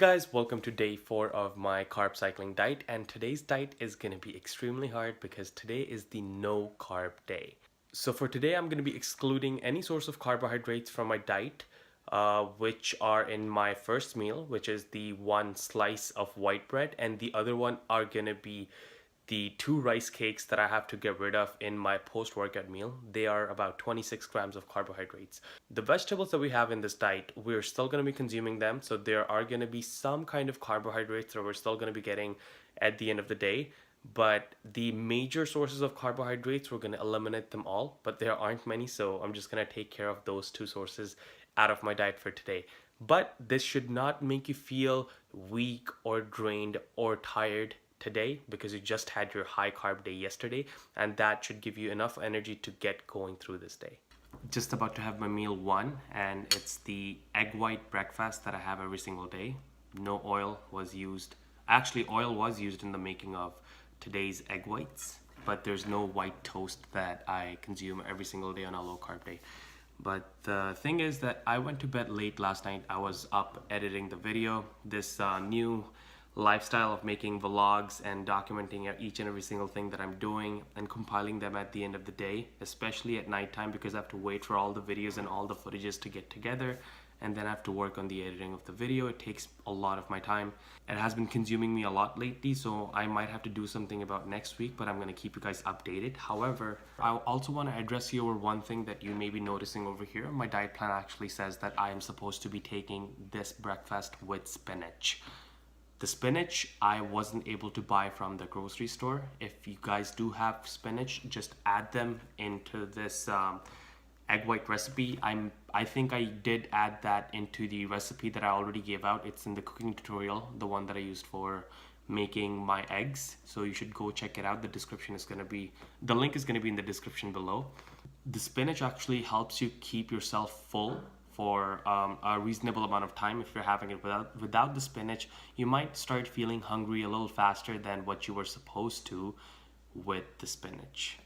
guys, welcome to day 4 of my carb cycling diet, and today's diet is going to be extremely hard because today is the no carb day. So for today I'm going to be excluding any source of carbohydrates from my diet, which are in my first meal, which is the one slice of white bread, and the other one are going to be the 2 rice cakes that I have to get rid of in my post-workout meal. They are about 26 grams of carbohydrates. The vegetables that we have in this diet, we're still going to be consuming them, so there are going to be some kind of carbohydrates that we're still going to be getting at the end of the day. But the major sources of carbohydrates, we're going to eliminate them all, but there aren't many, so I'm just going to take care of those 2 sources out of my diet for today. But this should not make you feel weak or drained or tired today, because you just had your high carb day yesterday, and that should give you enough energy to get going through this day. Just about to have my meal 1, and it's the egg white breakfast that I have every single day. No oil was used. Actually, oil was used in the making of today's egg whites, but there's no white toast that I consume every single day on a low carb day. But the thing is that I went to bed late last night. I was up editing the video. This new lifestyle of making vlogs and documenting each and every single thing that I'm doing and compiling them at the end of the day, especially at nighttime, because I have to wait for all the videos and all the footages to get together, and then I have to work on the editing of the video. It takes a lot of my time. It has been consuming me a lot lately, so I might have to do something about next week, but I'm going to keep you guys updated. However, I also want to address you over one thing that you may be noticing over here. My diet plan actually says that I am supposed to be taking this breakfast with spinach. The spinach I wasn't able to buy from the grocery store. If you guys do have spinach, just add them into this egg white recipe. I think I did add that into the recipe that I already gave out. It's in the cooking tutorial, the one that I used for making my eggs. So you should go check it out. The link is going to be in the description below. The spinach actually helps you keep yourself full for a reasonable amount of time. If you're having it without the spinach, you might start feeling hungry a little faster than what you were supposed to with the spinach.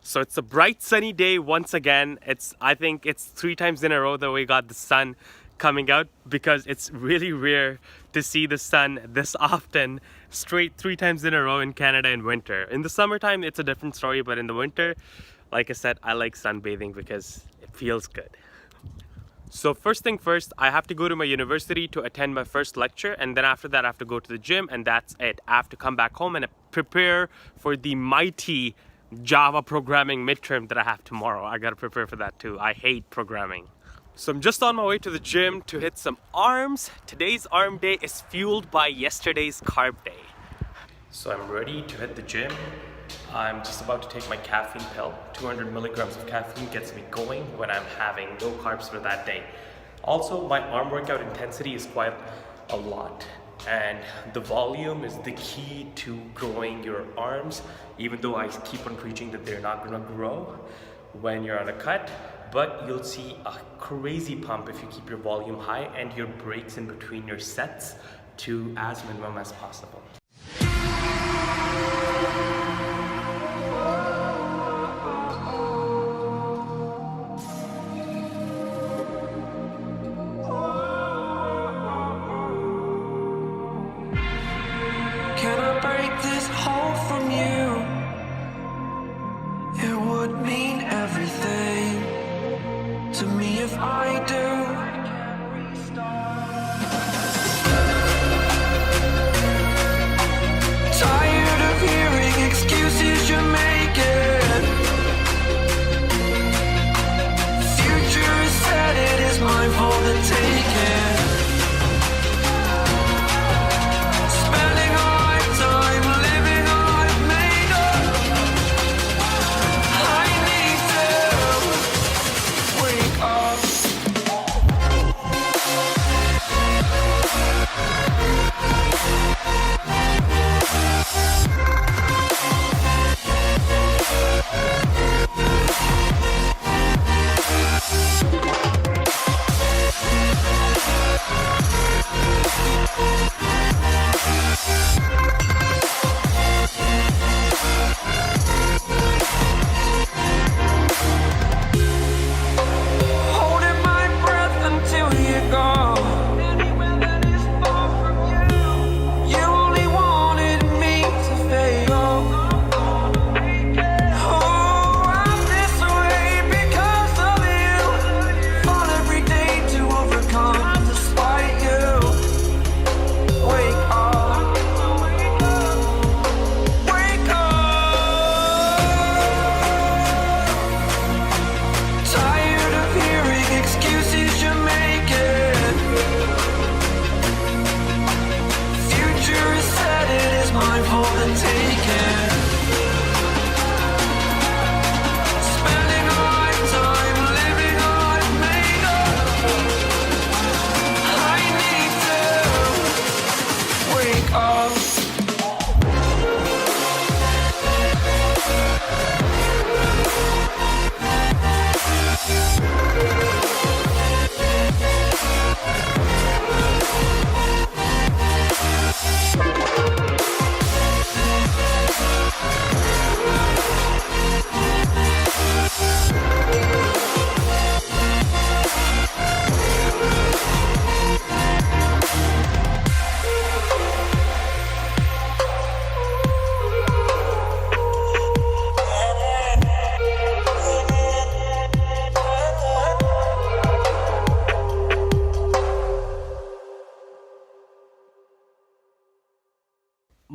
So it's a bright sunny day once again. I think it's 3 times in a row that we got the sun coming out, because it's really rare to see the sun this often straight 3 times in a row in Canada in winter. In the summertime it's a different story, but in the winter, like I said, I like sunbathing because it feels good. So first thing first, I have to go to my university to attend my first lecture, and then after that I have to go to the gym, and that's it. I have to come back home and prepare for the mighty Java programming midterm that I have tomorrow. I gotta prepare for that too. I hate programming. So I'm just on my way to the gym to hit some arms. Today's arm day is fueled by yesterday's carb day. So I'm ready to hit the gym. I'm just about to take my caffeine pill. 200 milligrams of caffeine gets me going when I'm having no carbs for that day. Also, my arm workout intensity is quite a lot, and the volume is the key to growing your arms, even though I keep on preaching that they're not gonna grow when you're on a cut. But you'll see a crazy pump if you keep your volume high and your breaks in between your sets to as minimum as possible. Can I break this hold from you? It would mean everything to me if I do. Tired of hearing excuses you're making. Future is set, it is mine for the taking.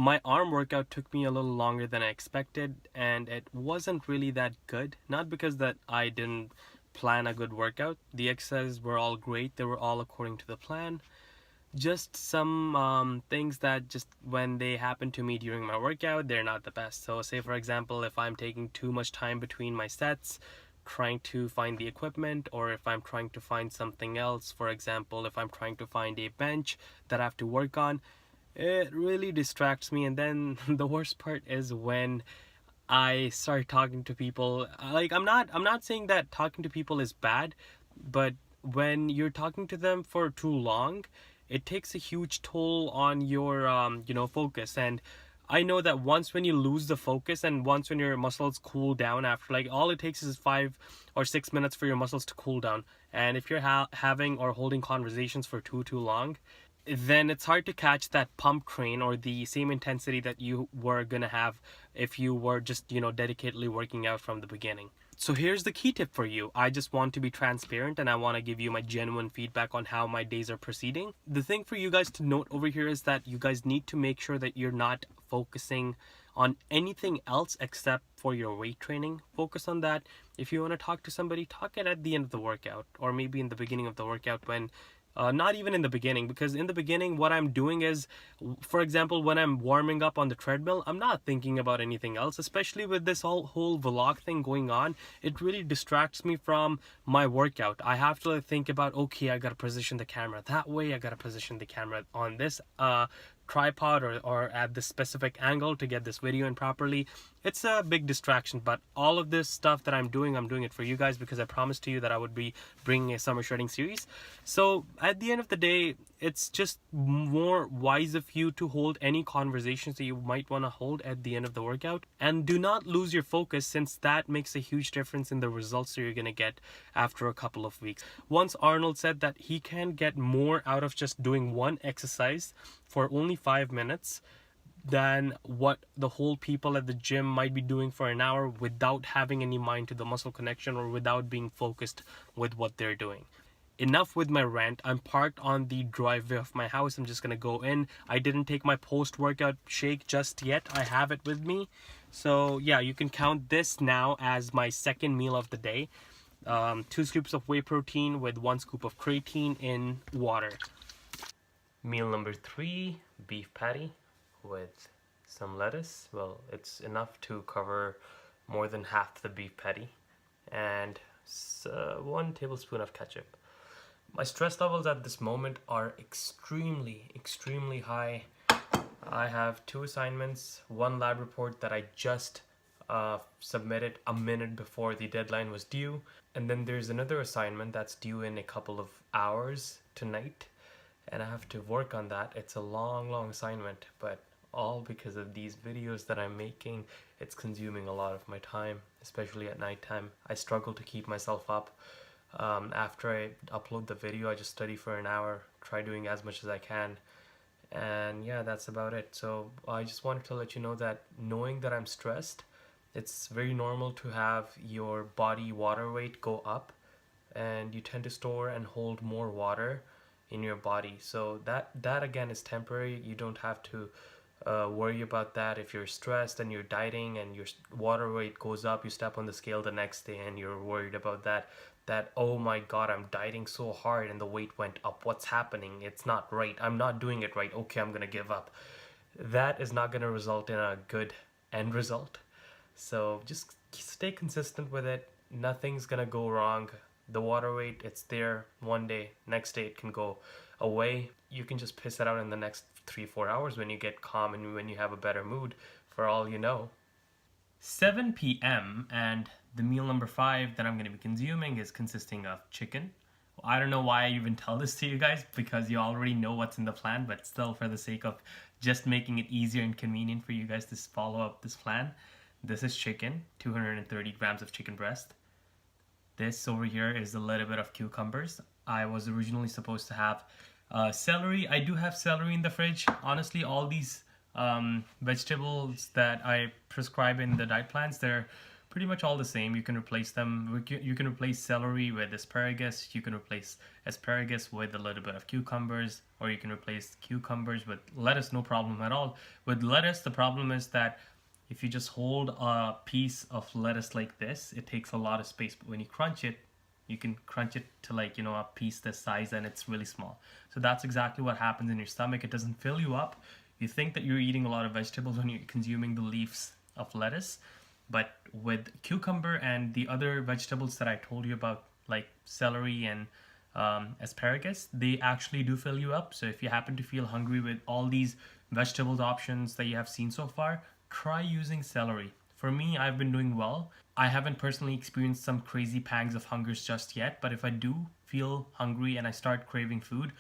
My arm workout took me a little longer than I expected, and it wasn't really that good. Not because that I didn't plan a good workout. The exercises were all great. They were all according to the plan. Just some things that just when they happen to me during my workout, they're not the best. So say for example, if I'm taking too much time between my sets trying to find the equipment, or if I'm trying to find something else, for example if I'm trying to find a bench that I have to work on, it really distracts me. And then the worst part is when I start talking to people. Like I'm not saying that talking to people is bad, but when you're talking to them for too long, it takes a huge toll on your focus. And I know that once when you lose the focus, and once when your muscles cool down, after like all it takes is 5 or 6 minutes for your muscles to cool down. And if you're having or holding conversations for too long, then it's hard to catch that pump train or the same intensity that you were gonna have if you were just dedicatedly working out from the beginning. So here's the key tip for you. I just want to be transparent, and I want to give you my genuine feedback on how my days are proceeding. The thing for you guys to note over here is that you guys need to make sure that you're not focusing on anything else except for your weight training. Focus on that. If you want to talk to somebody, talk it at the end of the workout, or maybe in the beginning of the workout when not even in the beginning, because in the beginning what I'm doing is, for example, when I'm warming up on the treadmill, I'm not thinking about anything else. Especially with this whole vlog thing going on, it really distracts me from my workout. I have to think about, okay, I gotta position the camera that way, I gotta position the camera on this tripod or at this specific angle to get this video in properly. It's a big distraction, but all of this stuff that I'm doing it for you guys, because I promised to you that I would be bringing a summer shredding series. So at the end of the day, it's just more wise of you to hold any conversations that you might want to hold at the end of the workout, and do not lose your focus, since that makes a huge difference in the results that you're going to get after a couple of weeks. Once Arnold said that he can get more out of just doing one exercise for only 5 minutes than what the whole people at the gym might be doing for an hour without having any mind to the muscle connection, or without being focused with what they're doing. Enough with my rant. I'm parked on the driveway of my house. I'm just gonna go in. I didn't take my post-workout shake just yet. I have it with me. So yeah, you can count this now as my second meal of the day. 2 scoops of whey protein with 1 scoop of creatine in water. Meal number 3, beef patty with some lettuce. Well, it's enough to cover more than half the beef patty, and 1 tablespoon of ketchup. My stress levels at this moment are extremely high. I have 2 assignments, 1 lab report that I just submitted a minute before the deadline was due, and then there's another assignment that's due in a couple of hours tonight, and I have to work on that. It's a long assignment, but all because of these videos that I'm making, it's consuming a lot of my time, especially at nighttime. I struggle to keep myself up. After I upload the video, I just study for an hour, try doing as much as I can, and yeah, that's about it. So I just wanted to let you know that, knowing that I'm stressed, it's very normal to have your body water weight go up, and you tend to store and hold more water in your body. So that again is temporary. You don't have to worry about that. If you're stressed and you're dieting and your water weight goes up, you step on the scale the next day and you're worried about that, oh my god, I'm dieting so hard and the weight went up, what's happening, it's not right, I'm not doing it right, okay, I'm gonna give up. That is not gonna result in a good end result. So just stay consistent with it. Nothing's gonna go wrong. The water weight, it's there one day, next day it can go away. You can just piss it out in the next 3-4 hours when you get calm and when you have a better mood, for all you know. 7 p.m. and the meal number 5 that I'm going to be consuming is consisting of chicken. I don't know why I even tell this to you guys, because you already know what's in the plan, but still, for the sake of just making it easier and convenient for you guys to follow up this plan, this is chicken, 230 grams of chicken breast. This over here is a little bit of cucumbers. I was originally supposed to have celery. I do have celery in the fridge. Honestly, all these vegetables that I prescribe in the diet plans, they're pretty much all the same. You can replace them. You can replace celery with asparagus. You can replace asparagus with a little bit of cucumbers, or you can replace cucumbers with lettuce, no problem at all. With lettuce, the problem is that if you just hold a piece of lettuce like this, it takes a lot of space. But when you crunch it, you can crunch it to like, a piece this size, and it's really small. So that's exactly what happens in your stomach. It doesn't fill you up. You think that you're eating a lot of vegetables when you're consuming the leaves of lettuce. But with cucumber and the other vegetables that I told you about, like celery and asparagus, they actually do fill you up. So if you happen to feel hungry with all these vegetables options that you have seen so far, try using celery. For me, I've been doing well. I haven't personally experienced some crazy pangs of hunger just yet, but if I do feel hungry and I start craving food,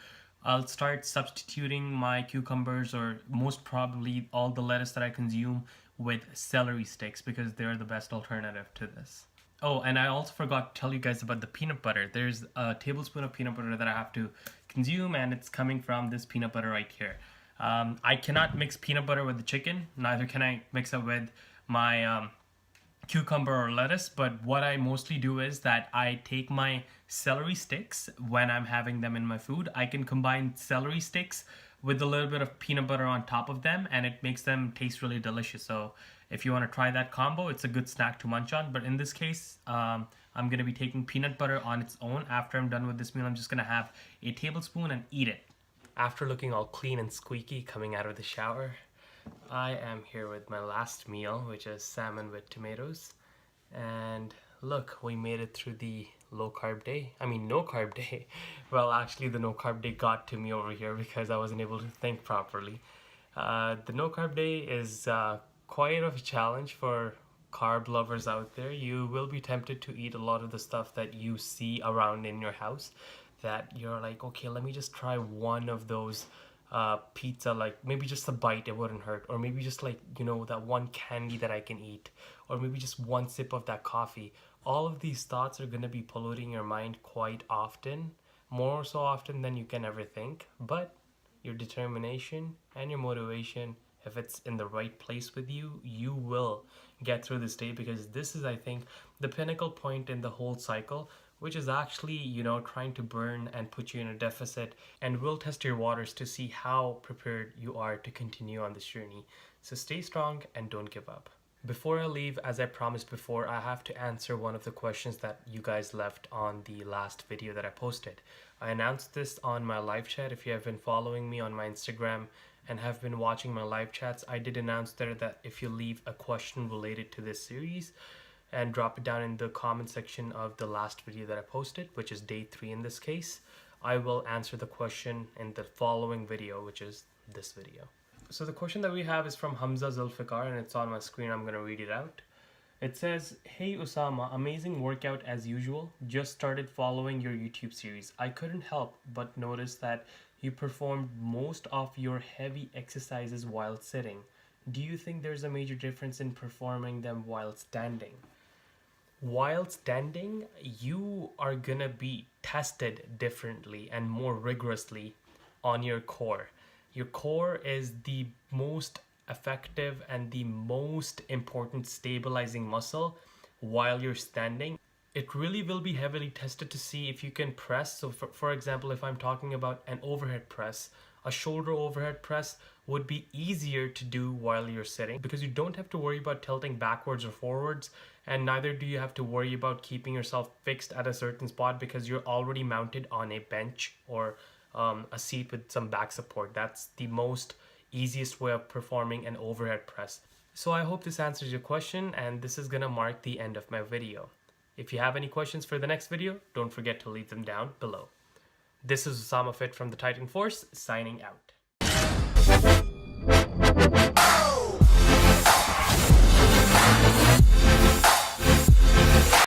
I'll start substituting my cucumbers, or most probably all the lettuce that I consume, with celery sticks, because they're the best alternative to this. Oh, and I also forgot to tell you guys about the peanut butter. There's a tablespoon of peanut butter that I have to consume, and it's coming from this peanut butter right here. I cannot mix peanut butter with the chicken, neither can I mix it with my cucumber or lettuce, but what I mostly do is that I take my celery sticks when I'm having them in my food. I can combine celery sticks with a little bit of peanut butter on top of them, and it makes them taste really delicious. So if you want to try that combo, it's a good snack to munch on. But in this case, I'm going to be taking peanut butter on its own. After I'm done with this meal, I'm just going to have a tablespoon and eat it. After looking all clean and squeaky coming out of the shower, I am here with my last meal, which is salmon with tomatoes. And look, we made it through the no carb day. Well, actually the no carb day got to me over here because I wasn't able to think properly. The no carb day is quite of a challenge for carb lovers out there. You will be tempted to eat a lot of the stuff that you see around in your house, that you're like, okay, let me just try one of those pizza, like maybe just a bite, it wouldn't hurt, or maybe just like, that one candy that I can eat, or maybe just one sip of that coffee. All of these thoughts are going to be polluting your mind quite often, more so often than you can ever think. But your determination and your motivation, if it's in the right place with you, you will get through this day, because this is, I think, the pinnacle point in the whole cycle, which is actually, trying to burn and put you in a deficit, and will test your waters to see how prepared you are to continue on this journey. So stay strong and don't give up. Before I leave, as I promised before, I have to answer one of the questions that you guys left on the last video that I posted. I announced this on my live chat. If you have been following me on my Instagram and have been watching my live chats, I did announce there that if you leave a question related to this series and drop it down in the comment section of the last video that I posted, which is day 3 in this case, I will answer the question in the following video, which is this video. So the question that we have is from Hamza Zulfikar, and it's on my screen. I'm going to read it out. It says, "Hey Osama, amazing workout as usual. Just started following your YouTube series. I couldn't help but notice that you performed most of your heavy exercises while sitting. Do you think there's a major difference in performing them while standing?" While standing, you are gonna be tested differently and more rigorously on your core. Your core is the most effective and the most important stabilizing muscle while you're standing. It really will be heavily tested to see if you can press. So for example, if I'm talking about an overhead press, a shoulder overhead press would be easier to do while you're sitting, because you don't have to worry about tilting backwards or forwards, and neither do you have to worry about keeping yourself fixed at a certain spot because you're already mounted on a bench or a seat with some back support. That's the most easiest way of performing an overhead press. So I hope this answers your question, and this is gonna mark the end of my video. If you have any questions for the next video, don't forget to leave them down below. This is Osama Fit from the Titan Force, signing out.